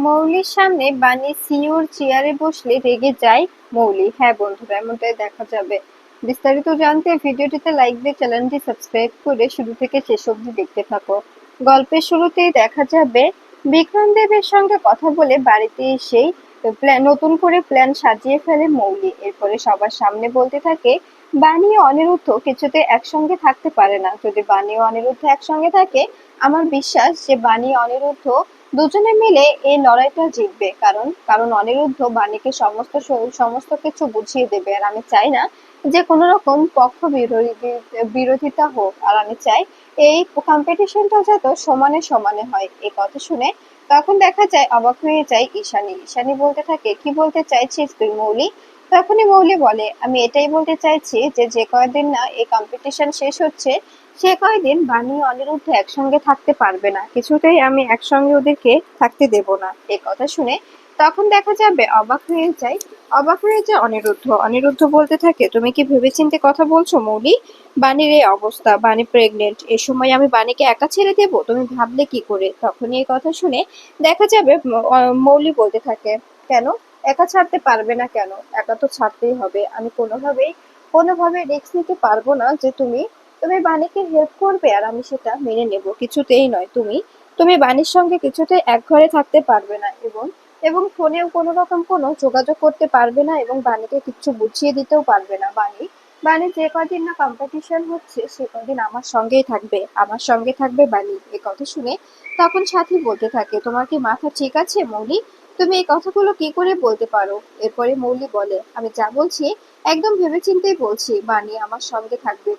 মৌলির সামনে বানি সিওর চেয়ারে বসলে রেগে যায় মৌলি। হ্যাঁ বন্ধুরা, এমনটাই দেখা যাবে। বিস্তারিত জানতে ভিডিওটিতে লাইক দিয়ে চ্যানেলটি সাবস্ক্রাইব করে শুরু থেকে শেষ অবধি দেখতে থাকো। গল্পের শুরুতেই দেখা যাবে বিক্রম দেবের সঙ্গে কথা বলে বাড়িতে এসেই নতুন করে প্ল্যান সাজিয়ে ফেলে মৌলি। এরপরে সবার সামনে বলতে থাকে বানি ও অনিরুদ্ধ কিছুতে একসঙ্গে থাকতে পারে না। যদি বানি ও অনিরুদ্ধ একসঙ্গে থাকে, আমার বিশ্বাস যে বানি অনিরুদ্ধ দুজনে মিলে এই লড়াইটা জিতবে। কারণ কারণ অনিরুদ্ধ বাণীকে সমস্ত কিছু বুঝিয়ে দেবে। আর আমি চাই না যে কোনো রকম পক্ষ বিরোধিতা হোক। আর আমি চাই এই কম্পিটিশনটা যত সমানে সমানে হয়। এই কথা শুনে তখন দেখা যায় অবাক হয়ে যায় ঈশানী। ঈশানী বলতে থাকে, কি বলতে চাইছিস তুই মৌলি? তখনই মৌলি বলে, আমি এটাই বলতে চাইছি যে যে কয়দিন না এই কম্পিটিশন শেষ হচ্ছে, সে কয়দিন বানি অনিরুদ্ধ একসঙ্গে থাকতে পারবে না। কিছুতেই আমি একসঙ্গে ওদেরকে থাকতে দেব না। এই কথা শুনে তখন দেখা যাবে অবাক হয়ে যায় অনিরুদ্ধ। অনিরুদ্ধ বলতে থাকে, তুমি কি ভেবেচিন্তে কথা বলছো মৌলি? বানির এই অবস্থা, বানি প্রেগনেন্ট, এ সময় আমি বানিকে একা ছেড়ে দেব? তুমি ভাবলে কি করে? তখনই এই কথা শুনে দেখা যাবে মৌলি বলতে থাকে, কেন একা ছাড়তে পারবে না? কেন একা তো ছাড়তেই হবে। আমি কোনোভাবে রিস্ক নিতে পারবো না যে তুমি বাণীকে হেল্প করবে আর আমি সেটা মেনে নেব। কিছুতেই নয়। তুমি বাণীর সঙ্গে কিছুতেই এক ঘরে থাকতে পারবে না, এবং ফোনেও কোনো রকম কোনো যোগাযোগ করতে পারবে না, এবং বাণীকে কিচ্ছু বুঝিয়ে দিতেও পারবে না। বাণী যে কদিন না কম্পিটিশন হচ্ছে সে কদিন আমার সঙ্গে থাকবে বাণী। এ কথা শুনে তখন সাথী বলতে থাকে, তোমার কি মাথা ঠিক আছে মৌলি? তুমি এই কথাগুলো কি করে বলতে পারো? এরপরে মৌলি বলে, আমি যা বলছি একদম ভেবেচিন্তেই বলছি। বাণী আমার সঙ্গে থাকবে।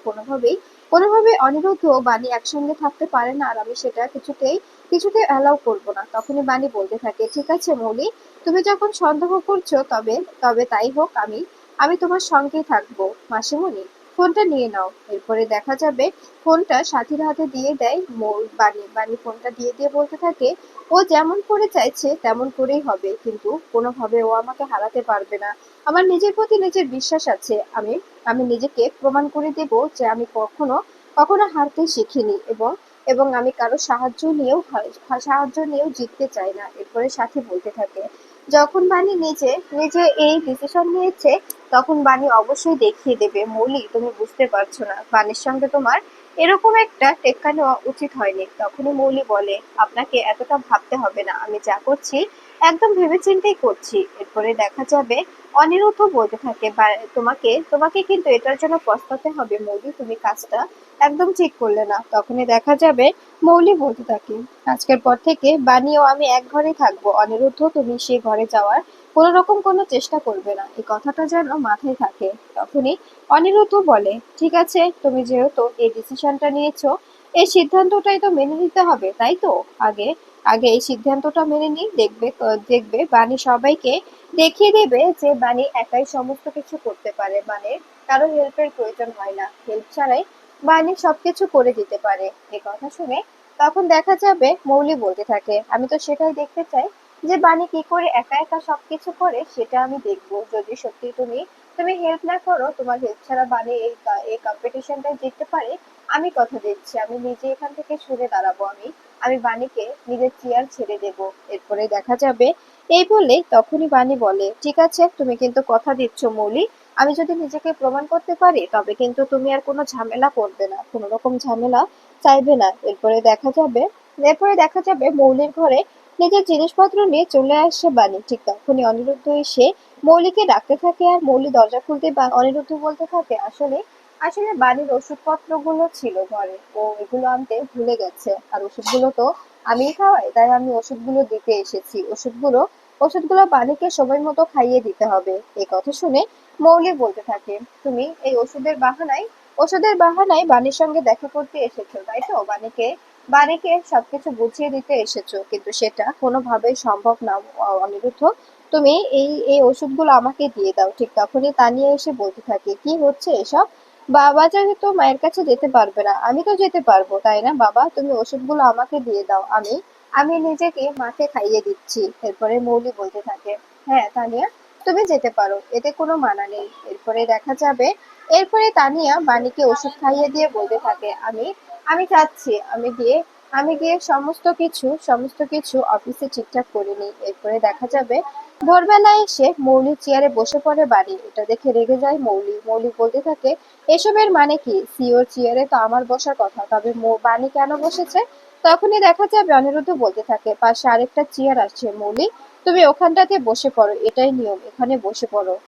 কোনোভাবে অনিরুদ্ধ ও বাণী একসঙ্গে থাকতে পারে না, আর আমি সেটা কিছুতেই অ্যালাউ করবো না। তখনই বাণী বলতে থাকে, ঠিক আছে মৌলি, তুমি যখন সন্দেহ করছো তবে তবে তাই হোক। আমি তোমার সঙ্গেই থাকবো। মাসিমণি, ফোনটা নিয়ে নাও। এরপরে দেখা যাবে ফোনটা সাথীর হাতে দিয়ে দেয় বাণী। বাণী ফোনটা দিয়ে বলতে থাকে, ও যেমন করে চাইছে তেমন করেই হবে, কিন্তু কোনোভাবে ও আমাকে হারাতে পারবে না। আমার নিজের প্রতি নিজের বিশ্বাস আছে। আমি নিজেকে প্রমাণ করে দেব যে আমি কখনো হারতে শিখিনি, এবং আমি কারো সাহায্য নিয়েও জিততে চাই না। এরপরে সাথী বলতে থাকে, যখন বাণী নিজে নিজে এই ডিসিশন নিয়েছে, তখন বাণী অবশ্যই দেখিয়ে দেবে। মৌলি, তুমি বুঝতে পারছো না, বাণীর সঙ্গে তোমার এরকম একটা টেক্কা নেওয়া উচিত হয়নি। তখনই মৌলি বলে, আপনাকে এতটা ভাবতে হবে না, আমি যা করছি একদম ভেবেচিন্তেই করছি। এরপরে দেখা যাবে অনিরুদ্ধ বলতে থাকে, তোমাকে তোমাকে কিন্তু এটার জন্য পস্তাতে হবে মৌলি, তুমি কাজটা একদম ঠিক করলে না। তখনই দেখা যাবে মৌলি বলতে থাকে, আজকের পর থেকে বানি ও আমি এক ঘরেই থাকবো। অনিরুদ্ধ, তুমি সেই ঘরে যাওয়ার কোনো রকম কোনো চেষ্টা করবে না। এই কথাটা যেন মাথায় থাকে। তখনই অনিরুদ্ধ বলে, ঠিক আছে, তুমি যেহেতু এই ডিসিশনটা নিয়েছো, এই সিদ্ধান্তটাই তো মেনে নিতে হবে, তাই তো? আগে আগে এই সিদ্ধান্তটা মেনে নিই, দেখবে বানি সবাইকে দেখিয়ে দেবে যে বানি একাই সমস্ত কিছু করতে পারে। মানে কারো হেল্পের প্রয়োজন হয় না। হেল্প ছাড়াই বানি সবকিছু করে দিতে পারে। এ কথা শুনে তখন দেখা যাবে মৌলি বলতে থাকে, আমি তো সেটাই দেখতে চাই যে বানি কি করে একা একা সবকিছু করে, সেটা আমি দেখবো। যদি সত্যি তুমি হেল্প না করো, তোমার হেল্প ছাড়া বানি এই কম্পিটিশনটা জিততে পারে, আমি কথা দিচ্ছি আমি নিজে এখান থেকে সরে দাঁড়াবো। আমি বাণীকে নিজের চেয়ার ছেড়ে দেব। এরপরে দেখা যাবে এই বলে তখনই বাণী বলে, ঠিক আছে, তুমি কিন্তু কথা দিচ্ছ মৌলি, আমি যদি নিজেকে প্রমাণ করতে পারি তবে কিন্তু তুমি আর কোনো ঝামেলা করবে না, কোনো রকম ঝামেলা চাইবে না। এরপরে দেখা যাবে মৌলির ঘরে নিজের জিনিসপত্র নিয়ে চলে আসে বাণী। ঠিক তখনই অনিরুদ্ধ এসে মৌলিকে ডাকতে থাকে, আর মৌলি দরজা খুলতে অনিরুদ্ধ বলতে থাকে, আসলে আসলে বাড়ির ওষুধপত্র গুলো ছিল ঘরে, ও এগুলো আনতে ভুলে গেছে। আর ওষুধগুলো তো আমিই খাওয়াই, তাই আমি ওষুধগুলো দিতে এসেছি। ওষুধগুলো বাণীকে সময় মতো খাইয়ে দিতে হবে। এই কথা শুনে মৌলি বলতে থাকে, তুমি এই ওষুধের বাহানায় বাণীর সঙ্গে দেখা করতে এসেছো, তাই তো? বাণীকে সবকিছু বুঝিয়ে দিতে এসেছো, কিন্তু সেটা কোনোভাবেই সম্ভব না। অনিরুদ্ধ, তুমি এই ওষুধগুলো আমাকে দিয়ে দাও। ঠিক তখনই তানিয়া এসে বলতে থাকে, কি হচ্ছে এসব? বাবা যেহেতু মায়ের কাছে যেতে পারবে না, আমি তো যেতে পারবো, তাই না বাবা? তুমি ওষুধগুলো আমাকে দিয়ে দাও, আমি নিজেকে মাকে খাইয়ে দিচ্ছি। এরপরে মৌলি বলতে থাকে, হ্যাঁ তানিয়া, তুমি যেতে পারো, এতে কোনো মানা নেই। এরপরে তানিয়া বাণীকে ওষুধ খাইয়ে দিয়ে বলতে থাকে, আমি যাচ্ছি, আমি গিয়ে আমি গিয়ে সমস্ত কিছু অফিসে ঠিকঠাক করে নিই। এরপরে দেখা যাবে ভোরবেলায় এসে মৌলি চেয়ারে বসে পড়ে বাড়ি। এটা দেখে রেগে যায় মৌলি। মৌলি বলতে থাকে, এসবের মানে কি? সিওর চেয়ারে তো আমার বসার কথা, তবে বানি কেন বসেছে? তখনই দেখা যাবে অনিরুদ্ধ বলতে থাকে, পাশে আরেকটা চেয়ার আসছে মৌলি, তুমি ওখানটাতে বসে পড়ো, এটাই নিয়ম, এখানে বসে পড়ো।